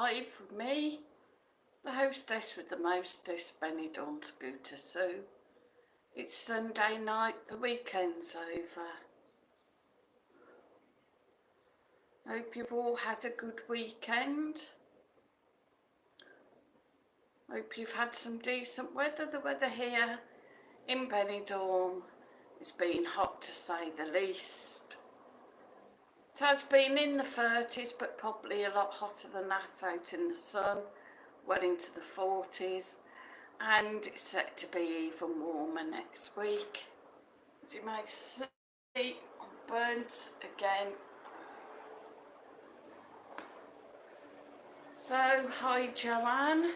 Nightlife with me, the hostess with the mostest, Benidorm Scooter Sue. It's Sunday night, the weekend's over. Hope you've all had a good weekend. Hope you've had some decent weather. The weather here in Benidorm has been hot to say the least. It has been in the 30s, but probably a lot hotter than that out in the sun, well into the 40s, and it's set to be even warmer next week. As you may see, I'm burnt again. So, hi Joanne,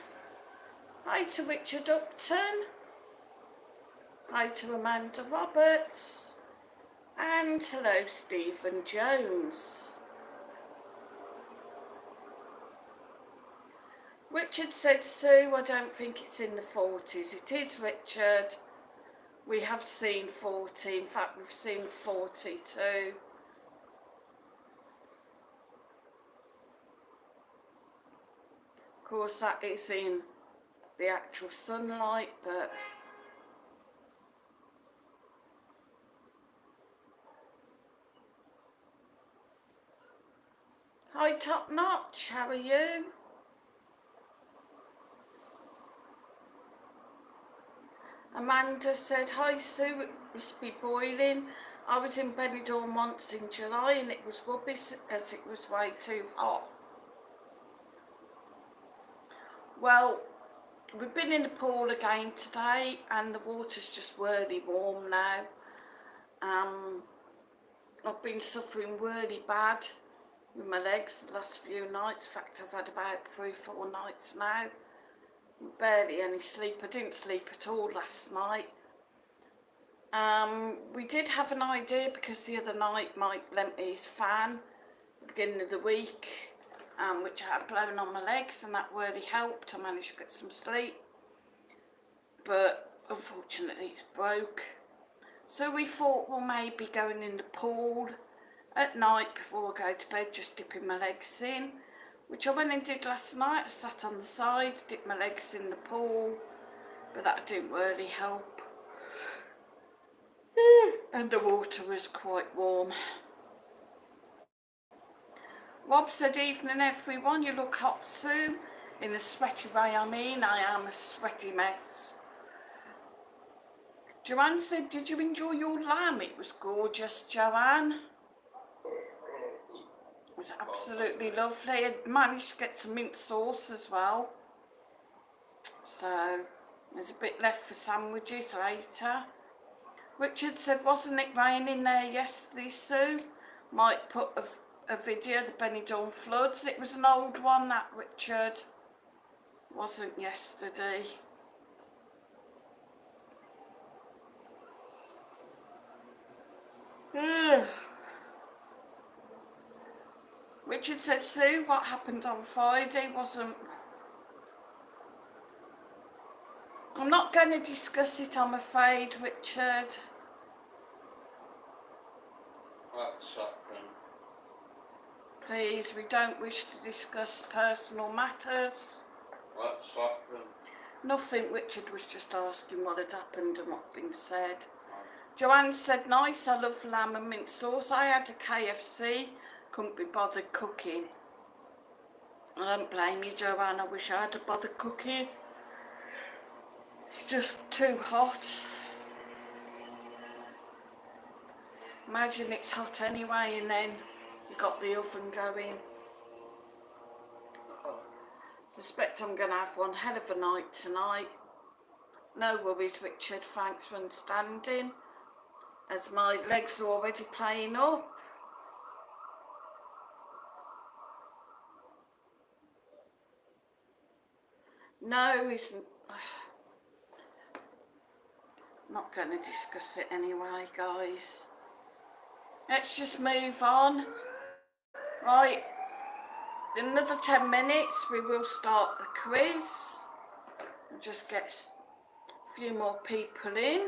hi to Richard Upton, hi to Amanda Roberts, and hello Stephen Jones. Richard said, Sue, I don't think it's in the 40s. It is, Richard. We have seen 40, in fact we've seen 42. Of course that is in the actual sunlight, but hi Top Notch, how are you? Amanda said, hi Sue, it must be boiling. I was in Benidorm once in July and it was rubbish as it was way too hot. Well, we've been in the pool again today and the water's just really warm now. I've been suffering really bad with my legs the last few nights. In fact, I've had about 3-4 nights now. Barely any sleep. I didn't sleep at all last night. We did have an idea because the other night Mike lent me his fan at the beginning of the week, which I had blown on my legs, and that really helped. I managed to get some sleep, but unfortunately it's broke. So we thought, well, maybe going in the pool at night before I go to bed, just dipping my legs in, which I went and did last night. I sat on the side, dipped my legs in the pool, but that didn't really help. And the water was quite warm. Rob said, evening everyone, you look hot Sue. In a sweaty way, I mean, I am a sweaty mess. Joanne said, did you enjoy your lamb? It was gorgeous, Joanne. It was absolutely lovely. I managed to get some mint sauce as well. So, there's a bit left for sandwiches later. Richard said, wasn't it raining there yesterday, Sue? Might put a video, the Benidorm floods. It was an old one, that, Richard. It wasn't yesterday. Ugh. Richard said, Sue, what happened on Friday wasn't... I'm not going to discuss it, I'm afraid, Richard. What's happened? Please, we don't wish to discuss personal matters. What's happened? Nothing, Richard was just asking what had happened and what had been said. Joanne said, nice, I love lamb and mint sauce. I had a KFC, couldn't be bothered cooking. I don't blame you, Joanne, I wish I had bothered cooking. It's just too hot. Imagine it's hot anyway and then you got the oven going. I suspect I'm going to have one hell of a night tonight. No worries, Richard, thanks for understanding. As my legs are already playing up. No, isn't. Not going to discuss it anyway, guys. Let's just move on. Right, in another 10 minutes we will start the quiz. We'll just get a few more people in.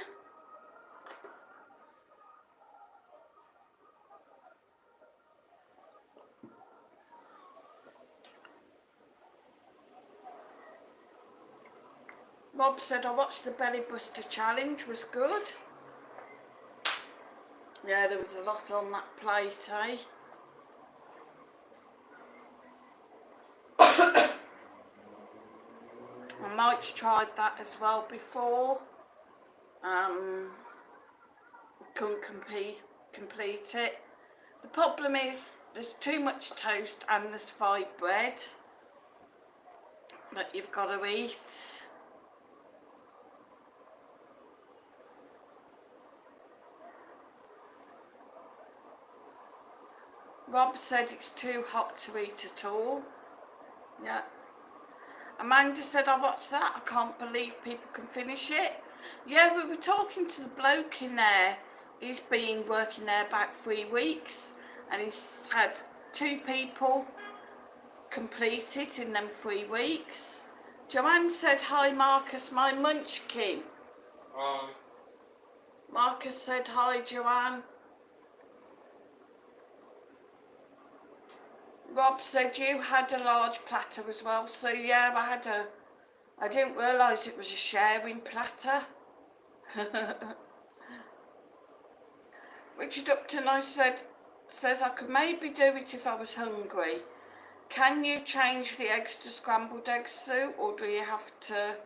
Rob said, I watched the Belly Buster challenge, was good. Yeah, there was a lot on that plate, eh? And Mike's tried that as well before. Couldn't complete it. The problem is there's too much toast and there's fried bread that you've got to eat. Rob said it's too hot to eat at all. Yeah. Amanda said, I watched that. I can't believe people can finish it. Yeah, we were talking to the bloke in there. He's been working there about 3 weeks and he's had 2 people complete it in them 3 weeks. Joanne said, hi Marcus, my munchkin. Hi. Marcus said, hi Joanne. Rob said you had a large platter as well. So yeah, I didn't realise it was a sharing platter. Richard Upton, says I could maybe do it if I was hungry. Can you change the eggs to scrambled egg soup, or do you have to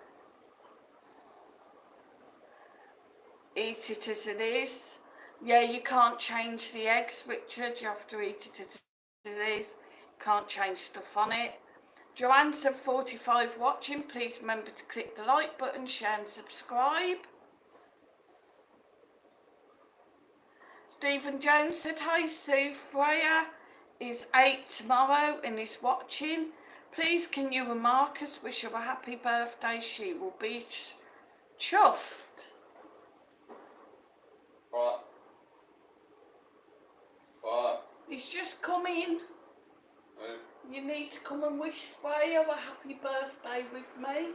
eat it as it is? Yeah, you can't change the eggs, Richard. You have to eat it as it is. Can't change stuff on it. Joanne said 45 watching. Please remember to click the like button, share and subscribe. Stephen Jones said, hi Sue, Freya is 8 tomorrow and is watching. Please can you and Marcus wish her a happy birthday? She will be chuffed. What? What? He's just come in. You need to come and wish Freya a happy birthday with me.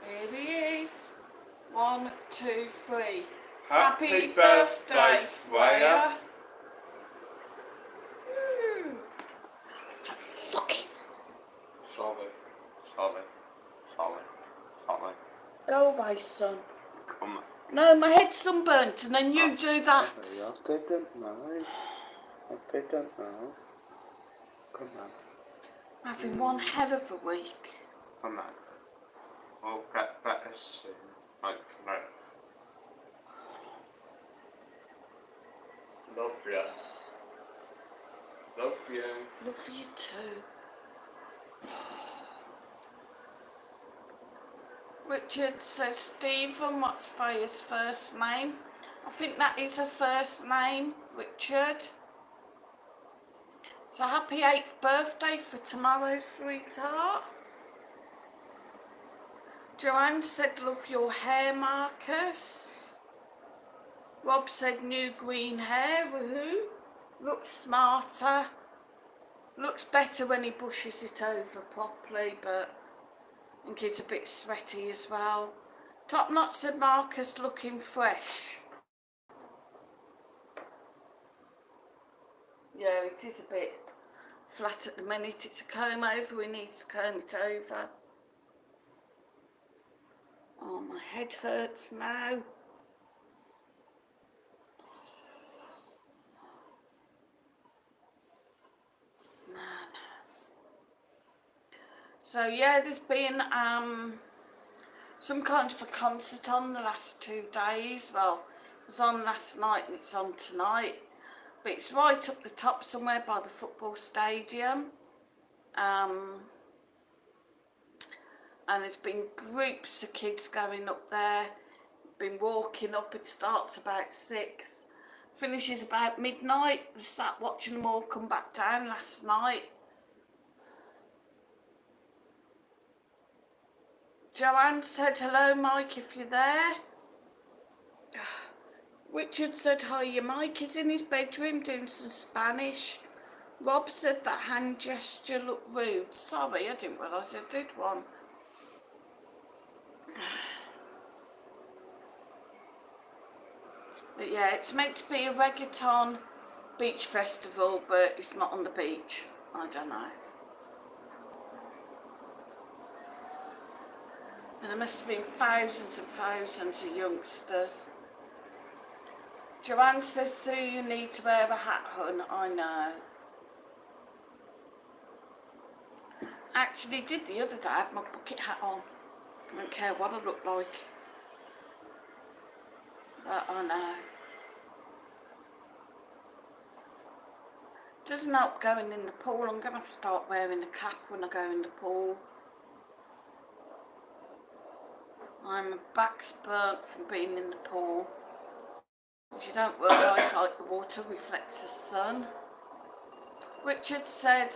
Here he is. 1, 2, 3. Happy birthday, Freya. Fucking. Sorry. Go away, son. Come on. No, my head's sunburnt and then you do that. I didn't know. Come on. Having one hell of a week. Come on. We'll get better soon. Hopefully. Love you. Love you. Love you too. Richard says, Stephen, what's Freya's first name? I think that is her first name, Richard. So happy 8th birthday for tomorrow, sweetheart. Joanne said, love your hair, Marcus. Rob said, new green hair, woohoo. Looks smarter. Looks better when he bushes it over properly, but I think it's a bit sweaty as well. Top Knot said, Marcus looking fresh. Yeah, it is a bit flat at the minute. It's a comb over, we need to comb it over. Oh, my head hurts now. Man. So yeah, there's been some kind of a concert on the last 2 days. Well, it was on last night and it's on tonight. But it's right up the top somewhere by the football stadium. And there's been groups of kids going up there. Been walking up, it starts about 6. Finishes about midnight. We sat watching them all come back down last night. Joanne said, hello Mike, if you're there. Richard said, hi, Mike is in his bedroom doing some Spanish. Rob said that hand gesture looked rude. Sorry, I didn't realise I did one. But yeah, it's meant to be a reggaeton beach festival, but it's not on the beach. I don't know. And there must have been thousands and thousands of youngsters. Joanne says, Sue, you need to wear a hat, hun. I know. Actually did the other day, I had my bucket hat on. I don't care what I look like. But I know. Doesn't help going in the pool. I'm going to have to start wearing a cap when I go in the pool. My back's burnt from being in the pool. As you don't realise, like the water reflects the sun. Richard said,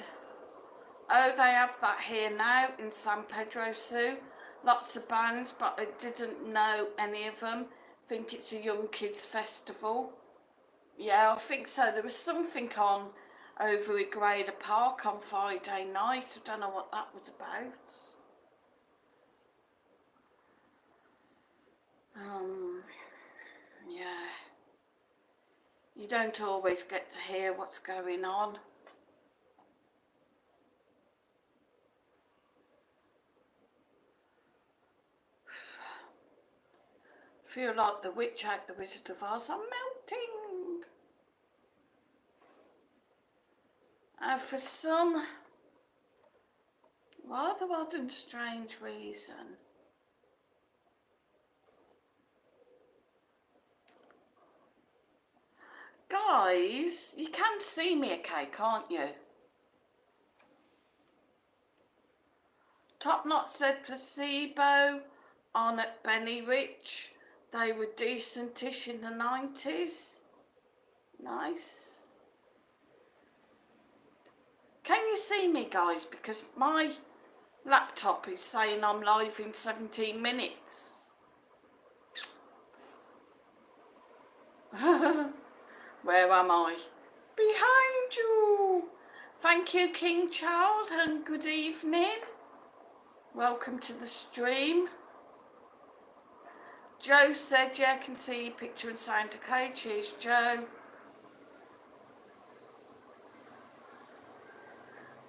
oh, they have that here now in San Pedro, Sue. Lots of bands, but I didn't know any of them. Think it's a young kids festival. Yeah, I think so. There was something on over at Grader Park on Friday night. I don't know what that was about. Yeah. You don't always get to hear what's going on. Feel like the witch out the Wizard of Oz. I'm melting. And for some rather odd and strange reason, guys, you can see me okay, can't you? Top Knot said placebo on at Benny Rich. They were decentish in the 90s. Nice. Can you see me, guys? Because my laptop is saying I'm live in 17 minutes. Where am I? Behind you. Thank you, King Charles, and good evening. Welcome to the stream. Joe said, yeah, I can see your picture and sound okay. Cheers, Joe.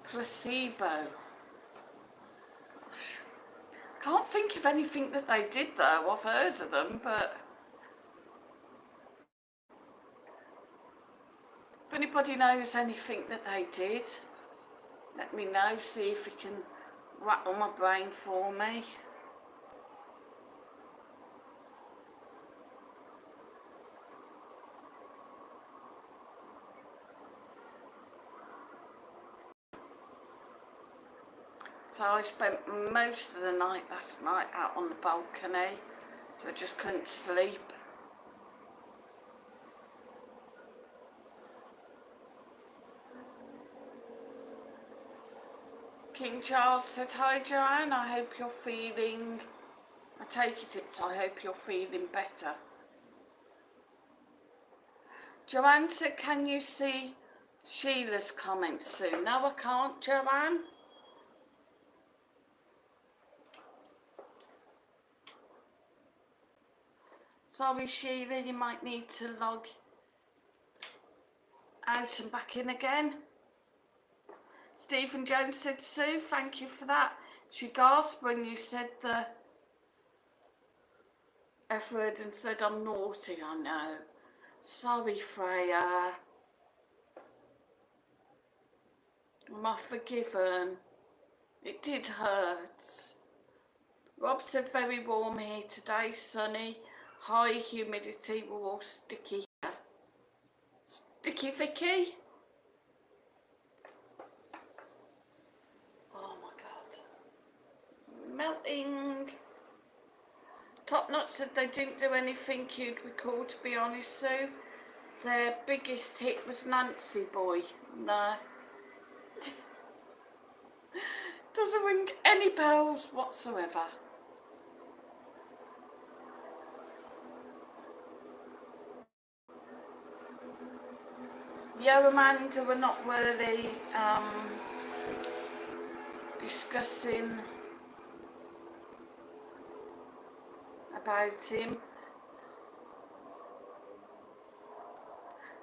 Placebo. Can't think of anything that they did though. I've heard of them, but if anybody knows anything that they did, let me know, see if you can rattle my brain for me. So I spent most of the night last night out on the balcony, so I just couldn't sleep. King Charles said, hi Joanne, I hope you're feeling, I take it's I hope you're feeling better. Joanne said, can you see Sheila's comments soon? No, I can't, Joanne. Sorry, Sheila, you might need to log out and back in again. Stephen Jones said, Sue, thank you for that. She gasped when you said the F word and said, I'm naughty, I know. Sorry, Freya. Am I forgiven? It did hurt. Rob said, very warm here today, sunny. High humidity, we're all sticky here. Sticky Vicky? Oh my God. Melting. Top Knot said they didn't do anything you'd recall, to be honest, Sue. Their biggest hit was Nancy Boy. No. Doesn't ring any bells whatsoever. Yeah, Amanda, we're not really discussing about him.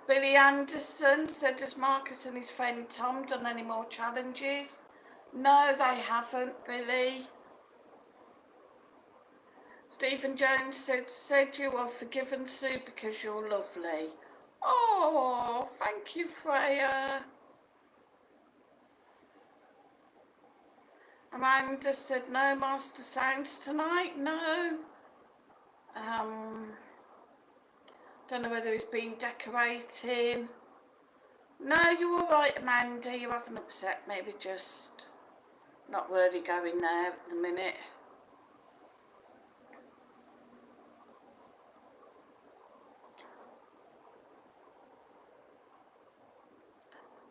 Billy Anderson said, has Marcus and his friend Tom done any more challenges? No, they haven't, Billy. Stephen Jones said you are forgiven, Sue, because you're lovely. Oh, thank you, Freya. Amanda said no master sounds tonight. No. Don't know whether he's been decorating. No, you're all right, Amanda. You haven't upset me. We're just not really going there at the minute.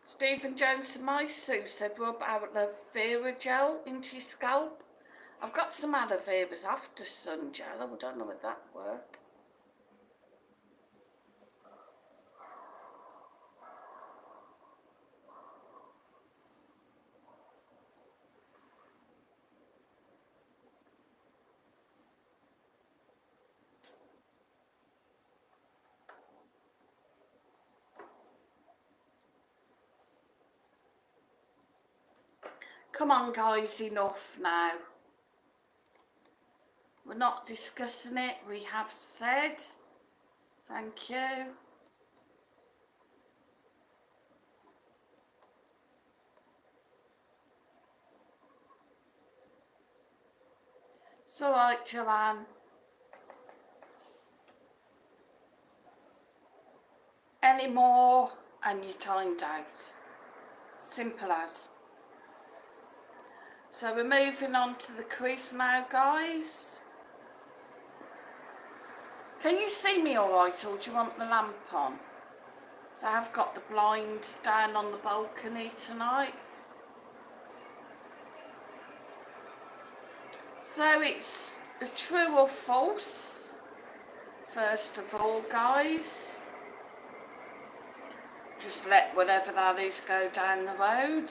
Stephen Jones and my Sue said rub aloe vera gel into your scalp. I've got some aloe veras after sun gel. I don't know would that work. Come on, guys, enough now. We're not discussing it. We have said. Thank you. It's all right, Joanne. Any more and you're timed out. Simple as. So we're moving on to the quiz now, guys. Can you see me all right, or do you want the lamp on? So I've got the blind down on the balcony tonight. So it's a true or false, first of all, guys. Just let whatever that is go down the road.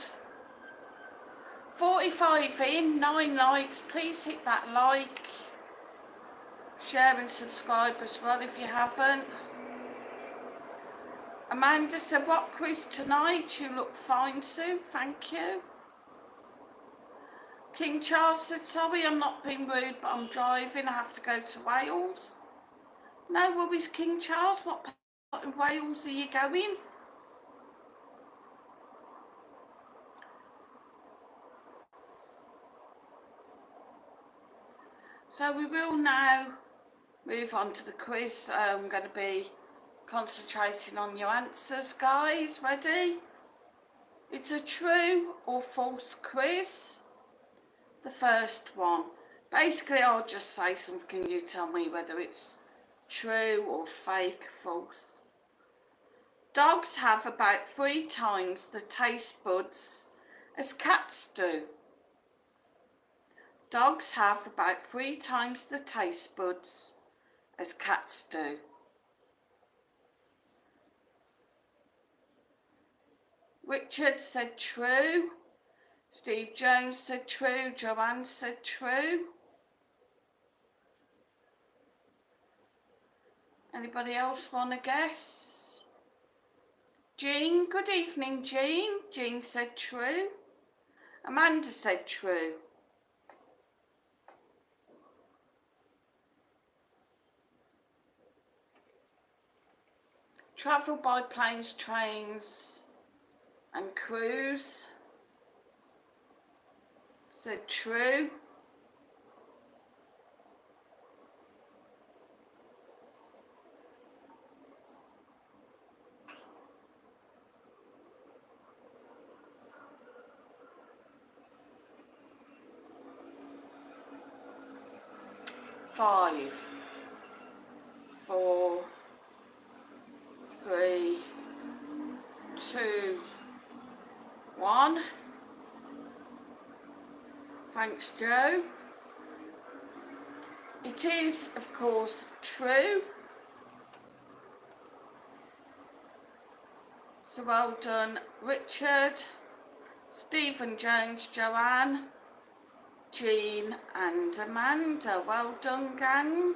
45 in, 9 likes. Please hit that like, share and subscribe as well if you haven't. Amanda said, what quiz tonight? You look fine, Sue. Thank you. King Charles said, sorry, I'm not being rude, but I'm driving. I have to go to Wales. No worries, King Charles. What part in Wales are you going? So we will now move on to the quiz. I'm going to be concentrating on your answers, guys. Ready? It's a true or false quiz. The first one. Basically, I'll just say something and you tell me whether it's true or fake, false. Dogs have about 3 times the taste buds as cats do. Dogs have about 3 times the taste buds as cats do. Richard said true. Steve Jones said true. Joanne said true. Anybody else want to guess? Jean, good evening, Jean. Jean said true. Amanda said true. Travel by planes, trains and cruise. Said true. Five, 4, 3, 2, 1. Thanks, Joe. It is, of course, true. So well done, Richard, Stephen Jones, Joanne, Jean and Amanda. Well done, gang.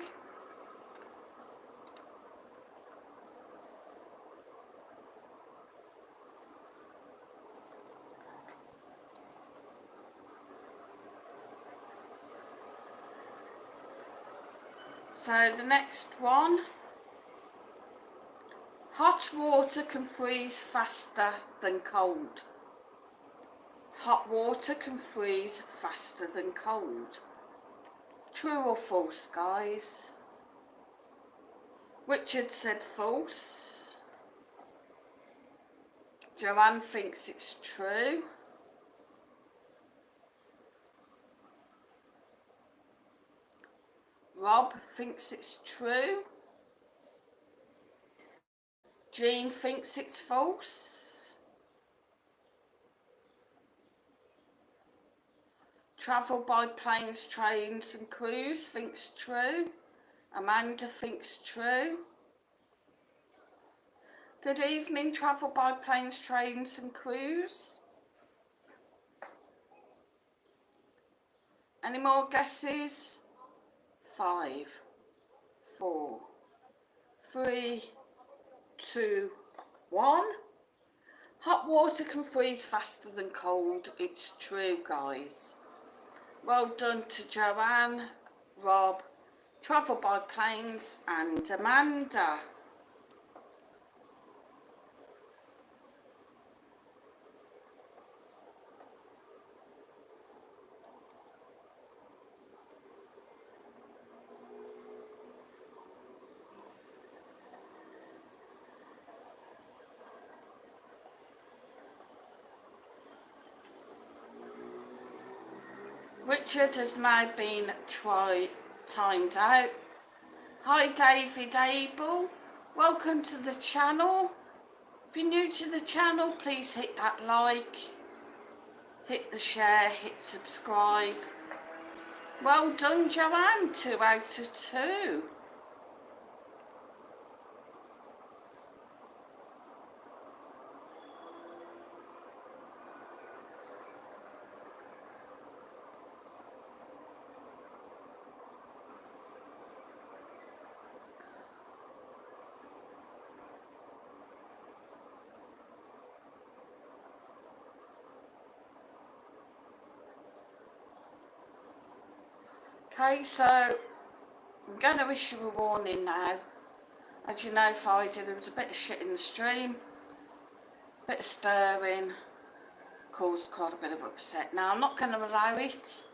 So the next one. Hot water can freeze faster than cold. Hot water can freeze faster than cold. True or false, guys? Richard said false. Joanne thinks it's true. Rob thinks it's true. Jean thinks it's false. Travel by planes, trains and cruise thinks true. Amanda thinks true. Good evening, travel by planes, trains and cruise. Any more guesses? 5, 4, 3, 2, 1. Hot water can freeze faster than cold. It's true, guys. Well done to Joanne, Rob, Travel by Planes and Amanda. Richard has now been timed out. Hi David Abel, welcome to the channel. If you're new to the channel, please hit that like, hit the share, hit subscribe. Well done Joanne, 2 out of 2. Okay, so I'm going to issue a warning now. As you know, Friday there was a bit of shit in the stream, a bit of stirring, caused quite a bit of upset. Now I'm not going to allow it.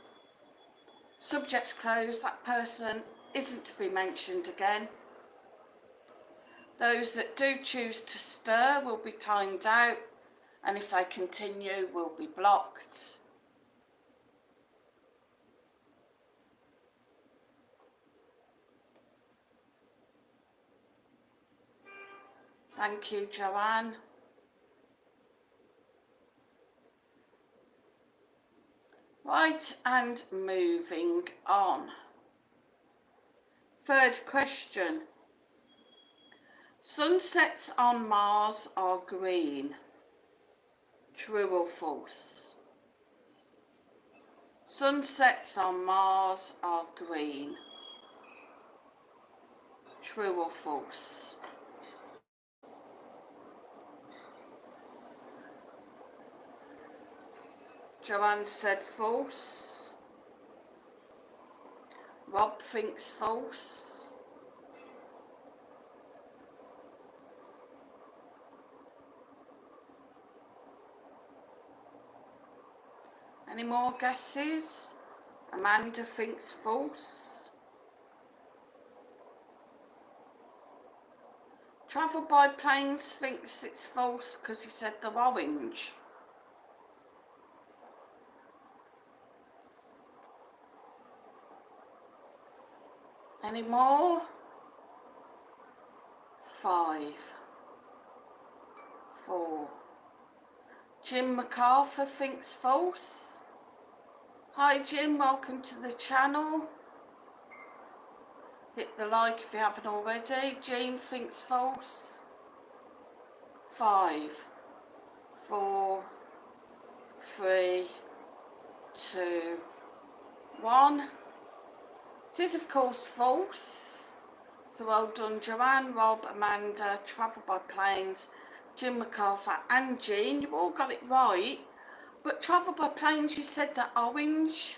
Subject's closed, that person isn't to be mentioned again. Those that do choose to stir will be timed out, and if they continue will be blocked. Thank you, Joanne. Right, and moving on. Third question. Sunsets on Mars are green. True or false? Sunsets on Mars are green. True or false? Joanne said false. Rob thinks false. Any more guesses? Amanda thinks false. Travel by Planes thinks it's false because he said they're orange. Any more? 5, 4. Jim MacArthur thinks false. Hi Jim, welcome to the channel. Hit the like if you haven't already. Jean thinks false. 5, 4, 3, 2, 1. It is of course false. So well done Joanne, Rob, Amanda, Travel by Planes, Jim MacArthur and Jean. You all got it right. But Travel by Planes, you said that orange.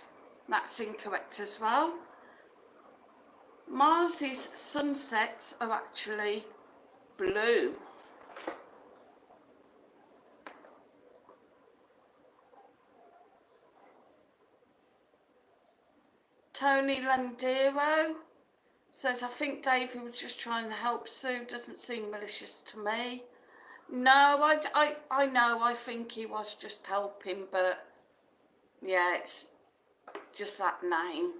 That's incorrect as well. Mars's sunsets are actually blue. Tony Landero says, I think Davey was just trying to help Sue. Doesn't seem malicious to me. No, I know, I think he was just helping, but yeah, it's just that name.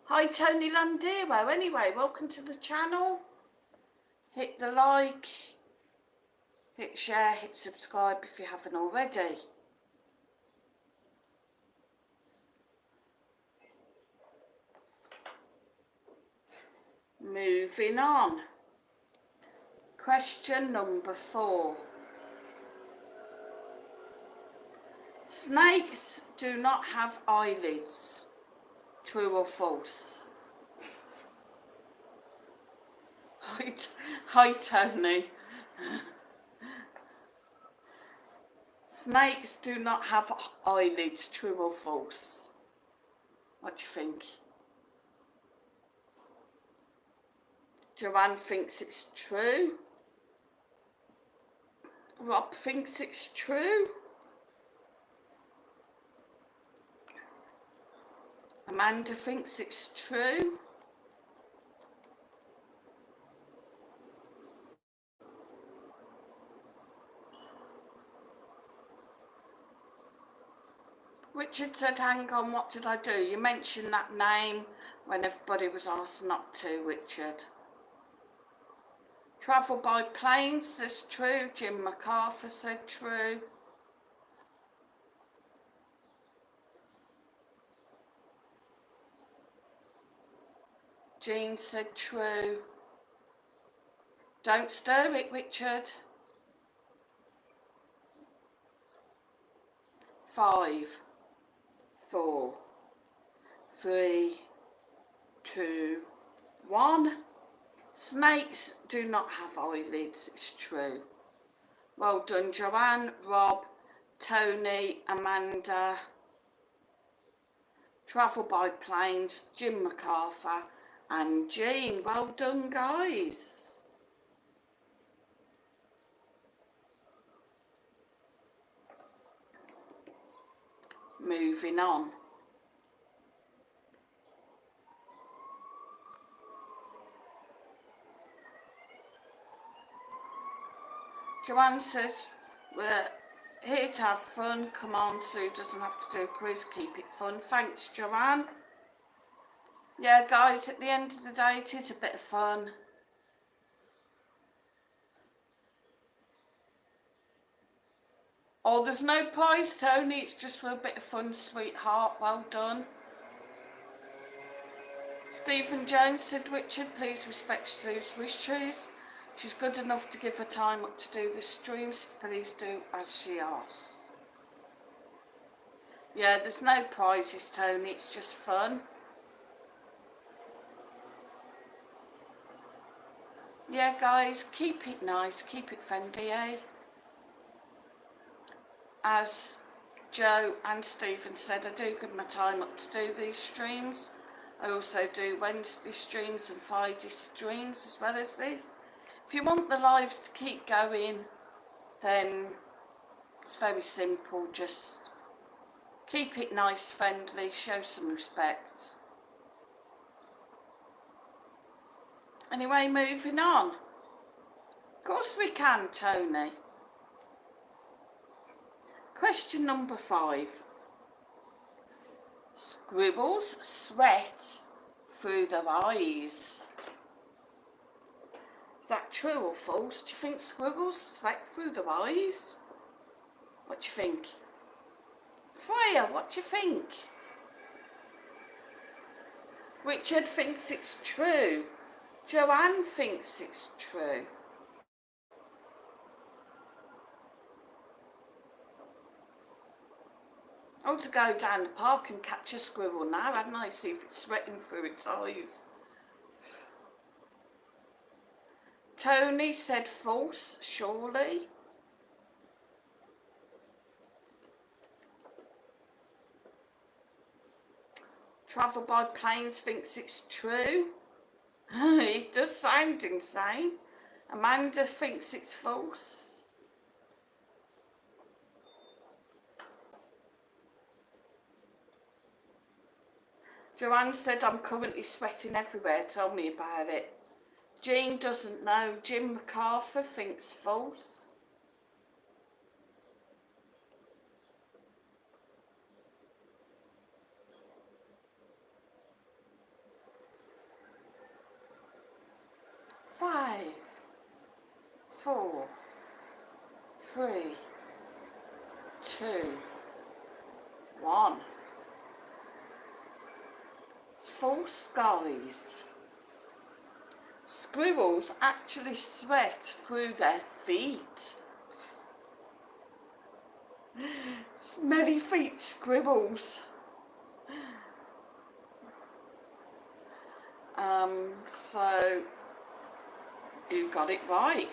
Hi, Tony Landero. Anyway, welcome to the channel. Hit the like, hit share, hit subscribe if you haven't already. Moving on. Question number 4. Snakes do not have eyelids. True or false? Hi, Tony. Snakes do not have eyelids. True or false? What do you think? Joanne thinks it's true. Rob thinks it's true. Amanda thinks it's true. Richard said, hang on, what did I do? You mentioned that name when everybody was asked not to, Richard. Travel by plane says true. Jim MacArthur said true. Jean said true. Don't stir it, Richard. 5, 4, 3, 2, 1. Snakes do not have eyelids, it's true. Well done, Joanne, Rob, Tony, Amanda. Travel by planes, Jim MacArthur and Jean. Well done, guys. Moving on. Joanne says, we're here to have fun. Come on, Sue doesn't have to do a quiz. Keep it fun. Thanks, Joanne. Yeah, guys, at the end of the day, it is a bit of fun. Oh, there's no prize, Tony. It's just for a bit of fun, sweetheart. Well done. Stephen Jones said, Richard, please respect Sue's wishes. She's good enough to give her time up to do the streams. Please do as she asks. Yeah, there's no prizes, Tony. It's just fun. Yeah, guys, keep it nice. Keep it friendly, eh? As Joe and Stephen said, I do give my time up to do these streams. I also do Wednesday streams and Friday streams as well as this. If you want the lives to keep going, then it's very simple. Just keep it nice, friendly, show some respect. Anyway, moving on. Of course we can, Tony. Question number 5. Squirrels sweat through their eyes. Is that true or false? Do you think squirrels sweat through their eyes? What do you think? Freya, what do you think? Richard thinks it's true. Joanne thinks it's true. I want to go down the park and catch a squirrel now, hadn't I? See if it's sweating through its eyes. Tony said false, surely. Travel by planes thinks it's true. It does sound insane. Amanda thinks it's false. Joanne said, I'm currently sweating everywhere. Tell me about it. Jean doesn't know. Jim MacArthur thinks false. Five, 4, 3, 2, 1. It's false, guys. Squirrels actually sweat through their feet. Smelly feet squirrels. So you got it right.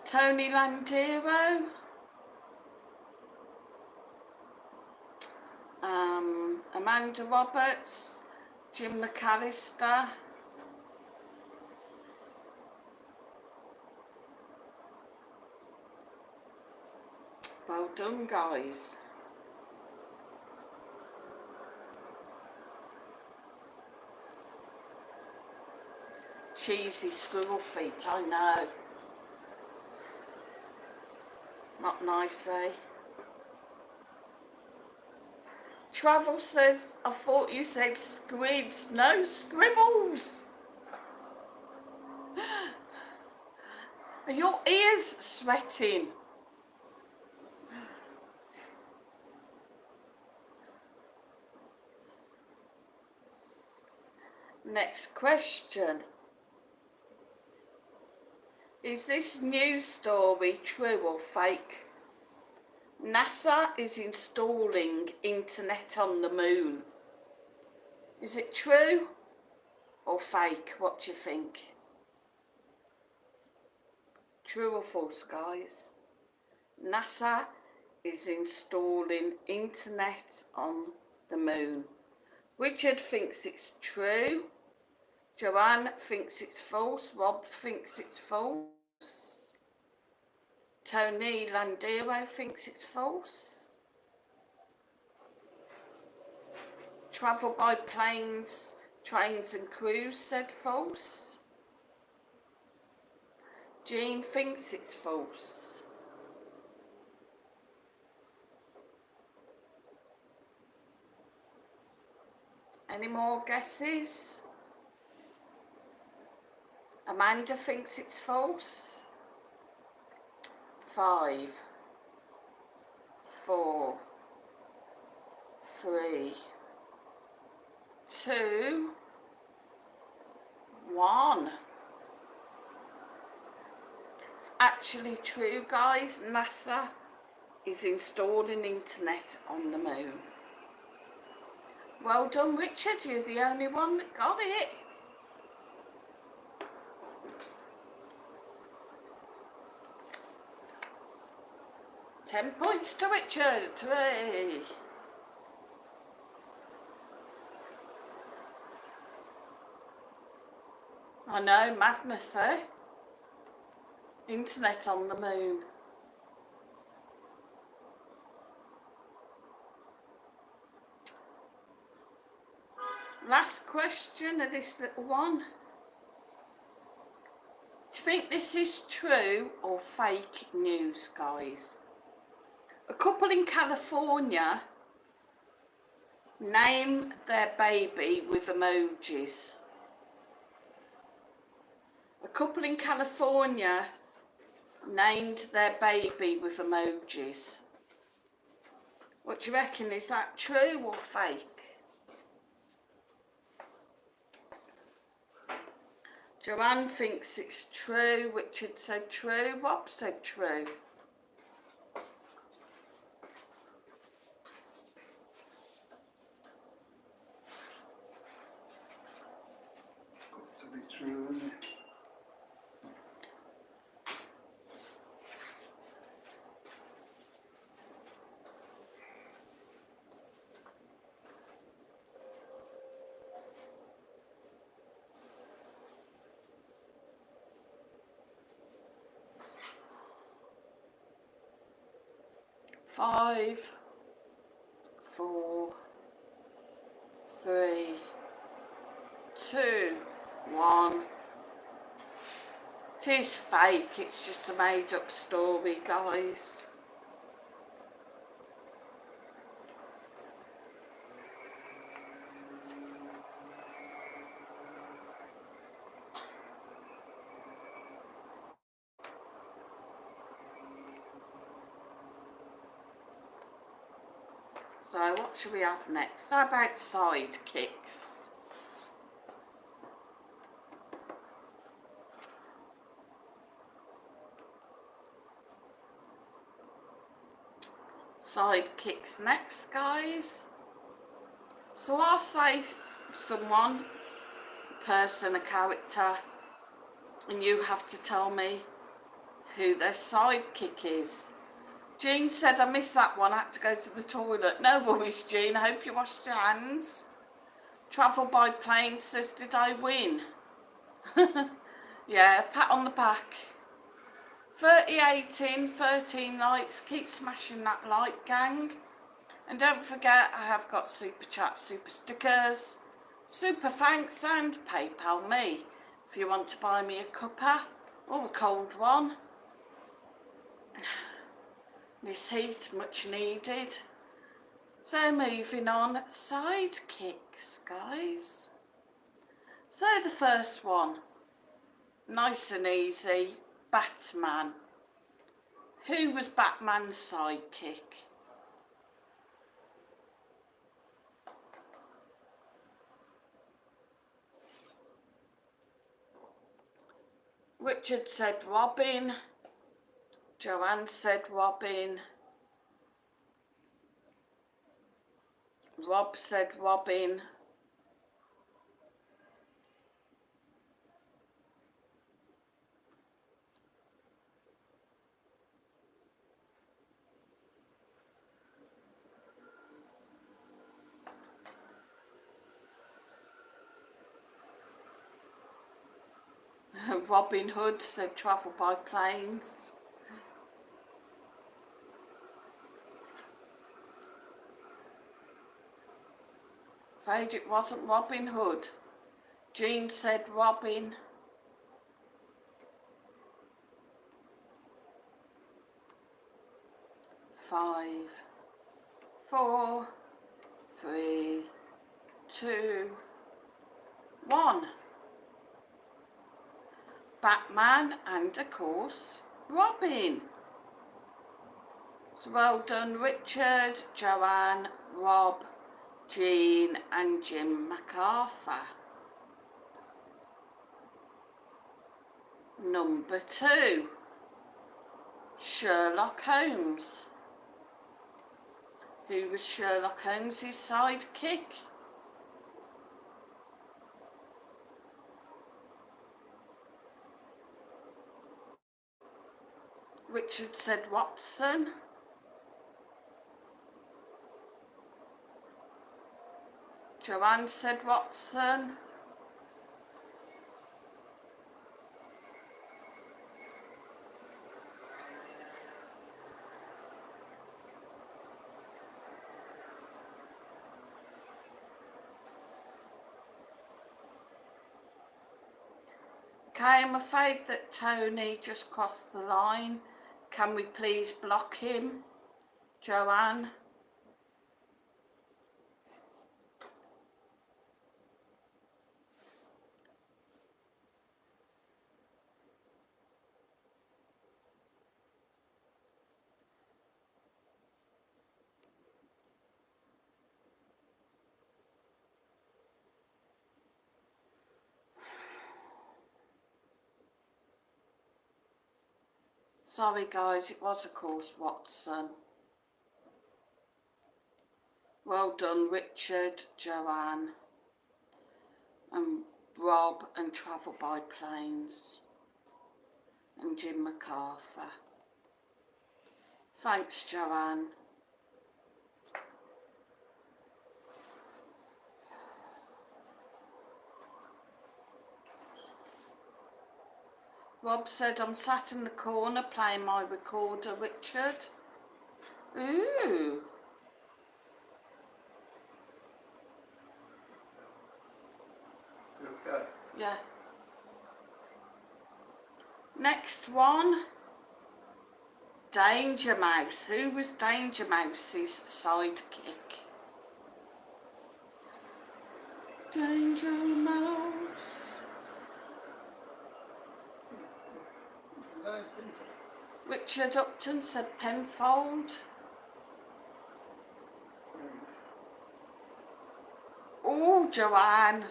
Tony Landero. Amanda Roberts. Jim McAllister. Well done, guys. Cheesy squirrel feet, I know. Not nice, eh? Travel says, I thought you said squids. No, scribbles. Are your ears sweating? Next question. Is this news story true or fake? NASA is installing internet on the moon. Is it true or fake? What do you think? True or false, guys? NASA is installing internet on the moon. Richard thinks it's true. Joanne thinks it's false. Rob thinks it's false. Tony Landero thinks it's false. Travel by planes, trains and cruise said false. Jean thinks it's false. Any more guesses? Amanda thinks it's false. 5, 4, 3, 2, 1. It's actually true, guys. NASA is installing internet on the moon. Well done, Richard. You're the only one that got it. Ten points to Richard. Hooray. I know, madness, eh? Internet on the moon. Last question of this little one. Do you think this is true or fake news, guys? A couple in California name their baby with emojis. A couple in California named their baby with emojis. What do you reckon? Is that true or fake? Joanne thinks it's true. Richard said true. Rob said true. Got to be true, isn't it? 5, 4, 3, 2, 1. It is fake, it's just a made up story, guys. So what should we have next? How about sidekicks? Sidekicks next, guys. So I'll say someone, person, a character, and you have to tell me who their sidekick is. Jean said, I missed that one, I had to go to the toilet. No worries, Jean, I hope you washed your hands. Travel by plane says, did I win? Yeah, pat on the back. 3018, 13 likes, keep smashing that like, gang. And don't forget, I have got super chat, super stickers, super thanks and PayPal me. If you want to buy me a cuppa or a cold one. This heat, much needed. So moving on, sidekicks, guys. So the first one, nice and easy, Batman. Who was Batman's sidekick? Richard said Robin. Joanne said Robin. Rob said Robin. Robin Hood said travel by planes. Afraid it wasn't Robin Hood. Jean said Robin. Five, 4, 3, 2, 1. Batman and, of course, Robin. So well done, Richard, Joanne, Rob, Jean and Jim MacArthur. Number 2, Sherlock Holmes. Who was Sherlock Holmes' sidekick? Richard said Watson. Joanne said Watson. Okay, I'm afraid that Tony just crossed the line. Can we please block him? Joanne? Sorry guys, it was of course Watson. Well done Richard, Joanne and Rob and Travel by Planes and Jim MacArthur. Thanks Joanne. Rob said I'm sat in the corner playing my recorder, Richard. Ooh. Okay. Yeah. Next one. Danger Mouse. Who was Danger Mouse's sidekick? Danger Mouse. Richard Upton said Penfold. Oh, Joanne.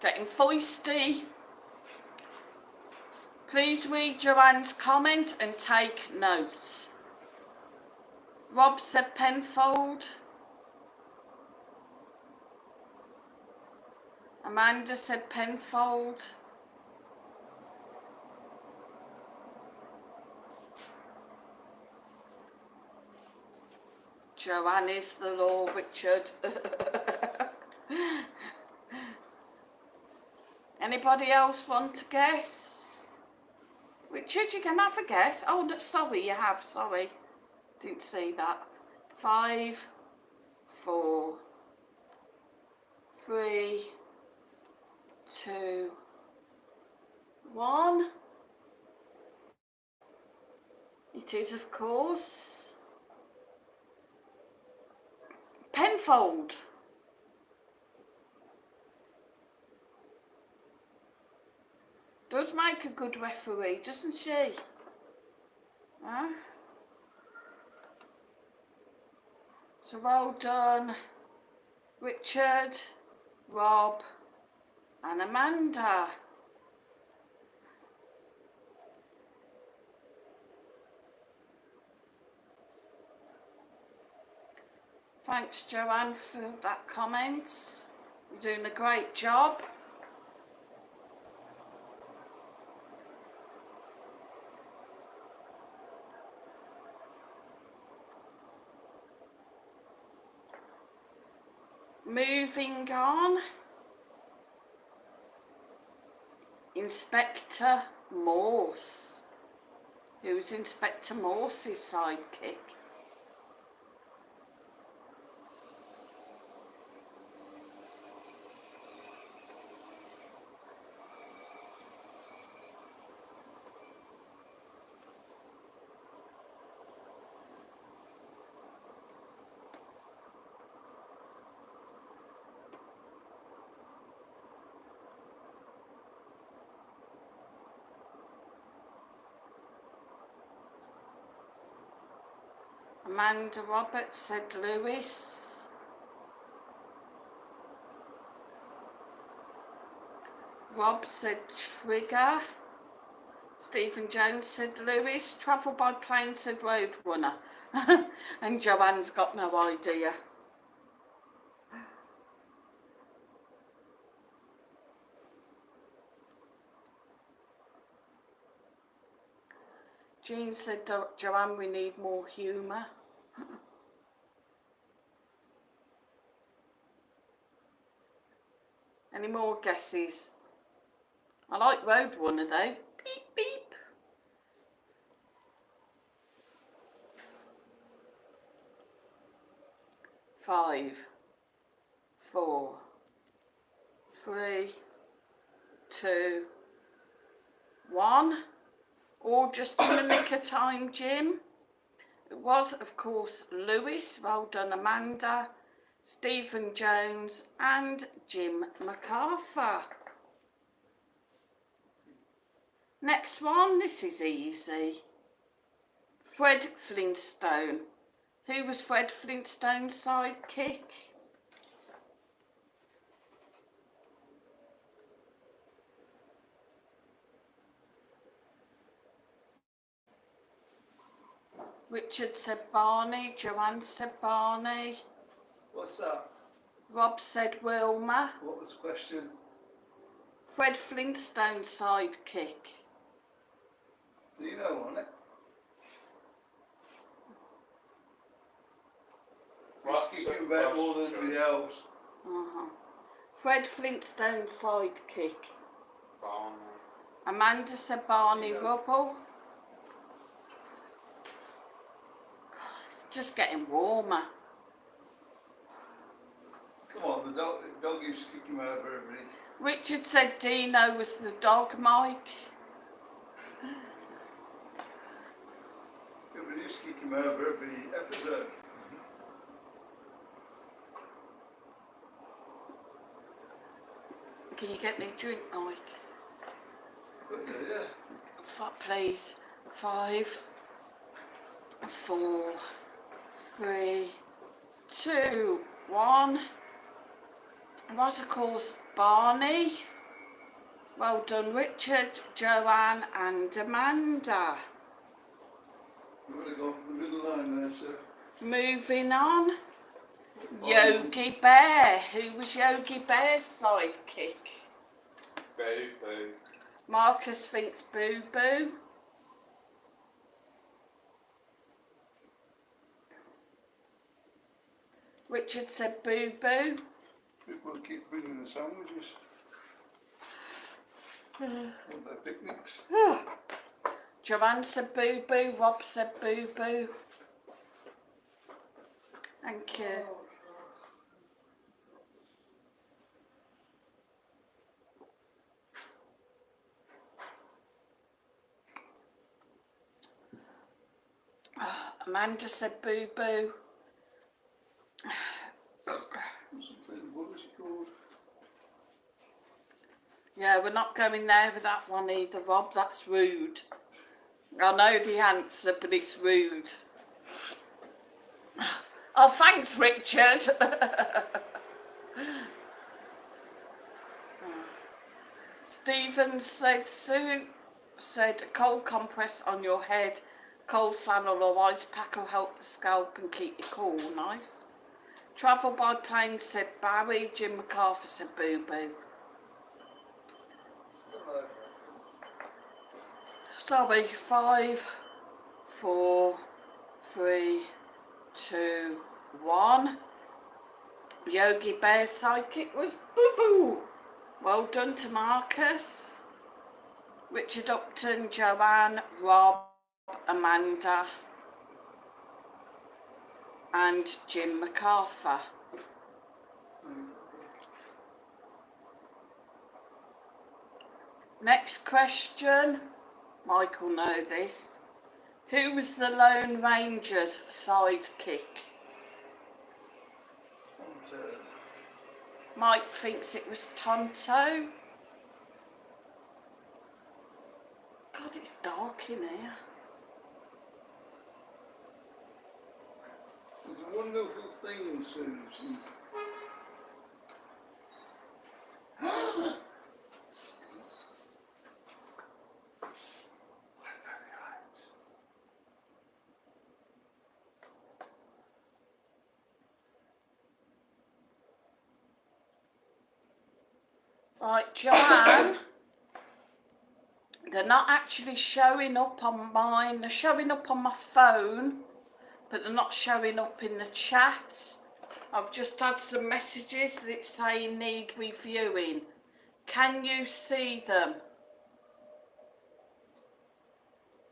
Getting feisty. Please read Joanne's comment and take notes. Rob said Penfold. Amanda said Penfold. Joanne is the law, Richard. Anybody else want to guess? Richard, you can have a guess. Oh, no, sorry, you have, sorry. Didn't see that. 5, 4, 3, 2, 1. It is, of course, Penfold. Does make a good referee, doesn't she? Huh? So well done, Richard, Rob, and Amanda. Thanks, Joanne, for that comment. You're doing a great job. Moving on. Inspector Morse. Who's Inspector Morse's sidekick? Amanda Roberts said Lewis. Rob said Trigger. Stephen Jones said Lewis. Travel by Plane said Roadrunner. And Joanne's got no idea. Jean said, Joanne, we need more humour. Any more guesses? I like Roadrunner though. Beep, beep. Five, 4, 3, 2, 1. All just in the nick of time, Jim. It was, of course, Lewis. Well done, Amanda, Stephen Jones and Jim MacArthur. Next one, this is easy. Fred Flintstone. Who was Fred Flintstone's sidekick? Richard said Barney, Joanne said Barney. What's that? Rob said Wilma. What was the question? Fred Flintstone's sidekick. Do you know on it? He's kicking back more than anybody else. Fred Flintstone's sidekick. Barney. Amanda said Barney Rubble. God, it's Just getting warmer. Come on, the dog used to kick him over every... Richard said Dino was the dog, Mike. Yeah, but he used to kick him over every episode. Can you get me a drink, Mike? Yeah. Please. 5, 4, 3, 2, 1. Was of course Barney. Well done, Richard, Joanne, and Amanda. You would have gone for the middle line there, sir. Moving on. Yogi Bear. Who was Yogi Bear's sidekick? Boo. Marcus thinks Boo Boo. Richard said Boo Boo. People keep bringing the sandwiches. Want their picnics. Joanne said Boo Boo. Rob said Boo Boo. Thank you. Amanda said Boo Boo. What was it called? Yeah, we're not going there with that one either, Rob. That's rude. I know the answer, but it's rude. Oh, thanks, Richard. Stephen said, Sue said, a cold compress on your head, cold flannel or ice pack will help the scalp and keep you cool. Nice. Travel by plane said Barry. Jim MacArthur said Boo Boo. Sorry, 5, 4, 3, 2, 1. Yogi Bear's sidekick was Boo Boo. Well done to Marcus. Richard Upton, Joanne, Rob, Amanda, and Jim MacArthur. Next question. Michael know this. Who was the Lone Ranger's sidekick? Mike thinks it was Tonto. God, it's dark in here. There's a wonderful thing, Susan. Right, Joanne, they're not actually showing up on mine. They're showing up on my phone, but they're not showing up in the chat. I've just had some messages that it's saying need reviewing. Can you see them?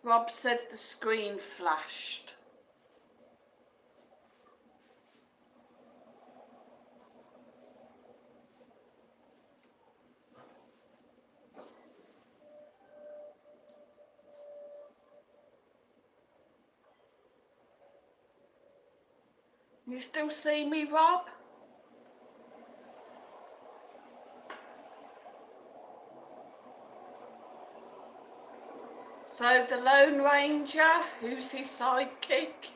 Rob said the screen flashed. You still see me, Rob? So the Lone Ranger, who's his sidekick?